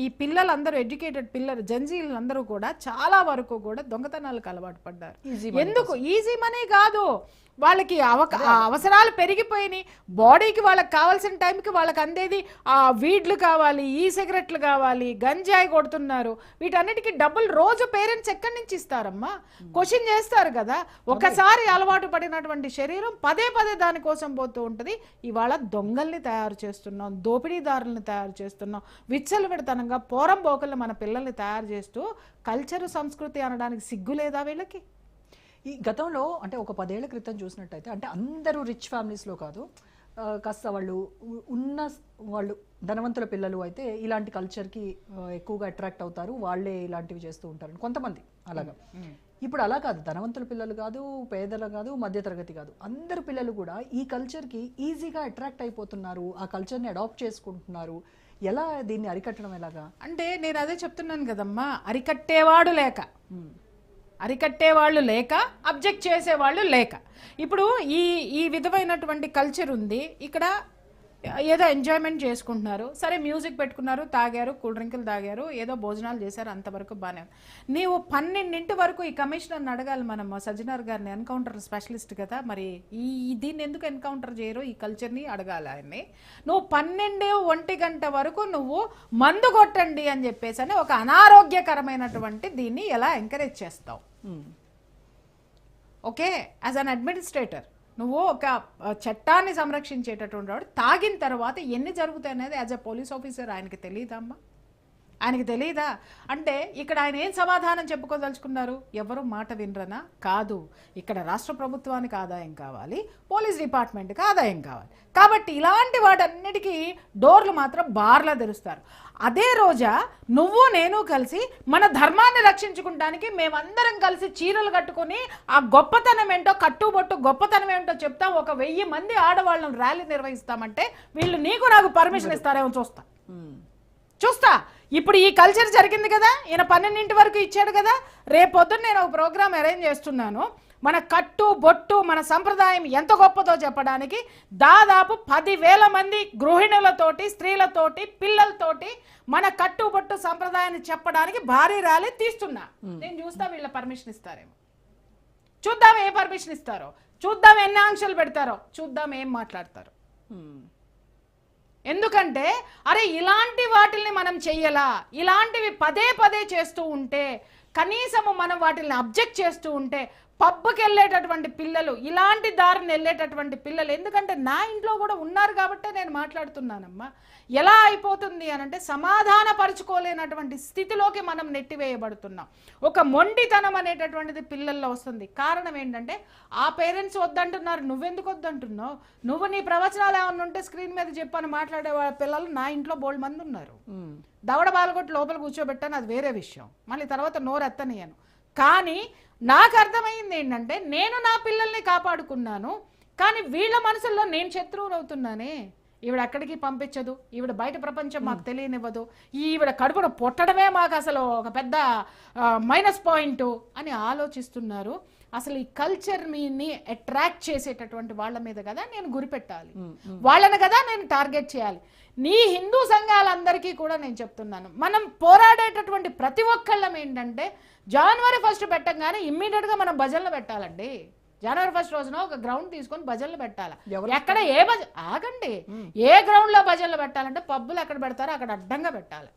ఈ పిల్లలందరూ ఎడ్యుకేటెడ్ పిల్లలు జంజీలందరూ కూడా చాలా వరకు కూడా దొంగతనాలకు అలవాటు పడ్డారు. ఎందుకు? ఈజీ మనీ కాదు, వాళ్ళకి అవసరాలు పెరిగిపోయినాయి. బాడీకి వాళ్ళకి కావాల్సిన టైంకి వాళ్ళకి అందేది వీడ్లు కావాలి, ఈ సిగరెట్లు కావాలి, గంజాయి కొడుతున్నారు. వీటన్నిటికీ డబ్బులు రోజు పేరెంట్స్ ఎక్కడి నుంచి ఇస్తారమ్మా? క్వశ్చన్ చేస్తారు కదా. ఒకసారి అలవాటు పడినటువంటి శరీరం పదే పదే దానికోసం పోతూ ఉంటుంది. ఇవాళ దొంగల్ని తయారు చేస్తున్నాం, దోపిడీదారుల్ని తయారు చేస్తున్నాం, విచ్చలవిడతనంగా పోరంబోకల్ని మన పిల్లల్ని తయారు చేస్తూ కల్చరు సంస్కృతి అనడానికి సిగ్గు లేదా వీళ్ళకి? ఈ గతంలో అంటే ఒక 10 ఏళ్ల క్రితం చూసినట్టయితే, అంటే అందరూ రిచ్ ఫ్యామిలీస్లో కాదు, కాస్త వాళ్ళు ధనవంతుల పిల్లలు అయితే ఇలాంటి కల్చర్కి ఎక్కువగా అట్రాక్ట్ అవుతారు, వాళ్ళే ఇలాంటివి చేస్తూ ఉంటారు కొంతమంది. అలాగా ఇప్పుడు అలా కాదు, ధనవంతుల పిల్లలు కాదు, పేదలు కాదు, మధ్యతరగతి కాదు, అందరు పిల్లలు కూడా ఈ కల్చర్కి ఈజీగా అట్రాక్ట్ అయిపోతున్నారు, ఆ కల్చర్ని అడాప్ట్ చేసుకుంటున్నారు. ఎలా దీన్ని అరికట్టడం ఎలాగా? అంటే నేను అదే చెప్తున్నాను కదమ్మా, అరికట్టేవాళ్ళు లేక అబ్జెక్ట్ చేసేవాళ్ళు లేక. ఇప్పుడు ఈ విధమైనటువంటి కల్చర్ ఉంది ఇక్కడ. ఏదో ఎంజాయ్మెంట్ చేసుకుంటున్నారు, సరే మ్యూజిక్ పెట్టుకున్నారు, తాగారు, కూల్ డ్రింకులు తాగారు, ఏదో భోజనాలు చేశారు, అంతవరకు బాగానే. నీవు 12 వరకు ఈ కమిషనర్ని అడగాలి మనం, సజ్జనార్ గారిని, ఎన్కౌంటర్ స్పెషలిస్ట్ కదా, మరి దీన్ని ఎందుకు ఎన్కౌంటర్ చేయరు, ఈ కల్చర్ని అడగాలి ఆయన్ని. నువ్వు 12-1 గంట వరకు నువ్వు మందు కొట్టండి అని చెప్పేసి అని ఒక అనారోగ్యకరమైనటువంటి దీన్ని ఎలా ఎంకరేజ్ చేస్తావు? ఓకే, యాజ్ అన్ అడ్మినిస్ట్రేటర్ నువ్వు ఒక చట్టాన్ని సంరక్షించేటటువంటి వాడు తాగిన తర్వాత ఎన్ని జరుగుతాయి అనేది యాజ్ అ పోలీస్ ఆఫీసర్ ఆయనకి తెలియదమ్మా? ఆయనకి తెలియదా? అంటే ఇక్కడ ఆయన ఏం సమాధానం చెప్పుకోదలుచుకున్నారు? ఎవరు మాట వినరనా? కాదు, ఇక్కడ రాష్ట్ర ప్రభుత్వానికి ఆదాయం కావాలి, పోలీస్ డిపార్ట్మెంట్కి ఆదాయం కావాలి, కాబట్టి ఇలాంటి వాటన్నిటికీ డోర్లు మాత్రం బార్లా తెరుస్తారు. అదే రోజా నువ్వు నేను కలిసి మన ధర్మాన్ని రక్షించుకుంటానికి మేమందరం కలిసి చీరలు కట్టుకొని ఆ గొప్పతనం ఏంటో, కట్టుబొట్టు గొప్పతనం ఏంటో చెప్తాం, 1000 మంది ఆడవాళ్ళను ర్యాలీ నిర్వహిస్తామంటే వీళ్ళు నీకు నాకు పర్మిషన్ ఇస్తారేమో చూస్తా. ఇప్పుడు ఈ కల్చర్ జరిగింది కదా, ఈయన 12 వరకు ఇచ్చాడు కదా, రేపొద్దున నేను ఒక ప్రోగ్రామ్ అరేంజ్ చేస్తున్నాను. మన కట్టు బొట్టు మన సంప్రదాయం ఎంత గొప్పదో చెప్పడానికి దాదాపు 10,000 మంది గృహిణులతోటి, స్త్రీలతోటి, పిల్లలతోటి మన కట్టు బొట్టు సంప్రదాయాన్ని చెప్పడానికి భారీ ర్యాలీ తీస్తున్నా. నేను చూస్తా వీళ్ళ పర్మిషన్ ఇస్తారేమో, చూద్దాం ఏ పర్మిషన్ ఇస్తారో, చూద్దాం ఎన్ని ఆంక్షలు పెడతారో, చూద్దాం ఏం మాట్లాడతారో. ఎందుకంటే అరే ఇలాంటి వాటిల్ని మనం చెయ్యాలా, ఇలాంటివి పదే పదే చేస్తూ ఉంటే, కనీసము మనం వాటిని అబ్జెక్ట్ చేస్తూ ఉంటే, పబ్కి వెళ్ళేటటువంటి పిల్లలు, ఇలాంటి దారిని వెళ్ళేటటువంటి పిల్లలు, ఎందుకంటే నా ఇంట్లో కూడా ఉన్నారు కాబట్టే నేను మాట్లాడుతున్నానమ్మా. ఎలా అయిపోతుంది అనంటే సమాధానపరుచుకోలేనటువంటి స్థితిలోకి మనం నెట్టివేయబడుతున్నాం. ఒక మొండితనం అనేటటువంటిది పిల్లల్లో వస్తుంది. కారణం ఏంటంటే ఆ పేరెంట్స్ వద్దంటున్నారు, నువ్వెందుకు వద్దంటున్నావు? నువ్వు నీ ప్రవచనాలు ఏమన్నా ఉంటే స్క్రీన్ మీద చెప్పని మాట్లాడే పిల్లలు నా ఇంట్లో బోల్డ్ మంది ఉన్నారు. దవడ బాలగొట్టి లోపల కూర్చోబెట్టాను, అది వేరే విషయం, మళ్ళీ తర్వాత నోరెత్తనియను. కానీ నాకు అర్థమైంది ఏంటంటే నేను నా పిల్లల్ని కాపాడుకున్నాను, కానీ వీళ్ళ మనసుల్లో నేను శత్రువులు అవుతున్నానే. ఈవిడ అక్కడికి పంపించదు, ఈవిడ బయట ప్రపంచం మాకు తెలియనివ్వదు, ఈవిడ కడుపును పొట్టడమే మాకు అసలు ఒక పెద్ద మైనస్ పాయింట్ అని ఆలోచిస్తున్నారు. అసలు ఈ కల్చర్ ని అట్రాక్ట్ చేసేటటువంటి వాళ్ళ మీద కదా నేను గురిపెట్టాలి, వాళ్ళని కదా నేను టార్గెట్ చేయాలి. నీ హిందూ సంఘాలందరికీ కూడా నేను చెప్తున్నాను, మనం పోరాడేటటువంటి ప్రతి ఒక్కళ్ళం ఏంటంటే జనవరి 1 పెట్టంగానే ఇమ్మీడియట్గా మనం భజనలు పెట్టాలండి. జనవరి 1 రోజున ఒక గ్రౌండ్ తీసుకొని భజనలు పెట్టాలి. ఎక్కడ ఆగండి, ఏ గ్రౌండ్ లో భజనలు పెట్టాలంటే పబ్బులు ఎక్కడ పెడతారో అక్కడ అడ్డంగా పెట్టాలి.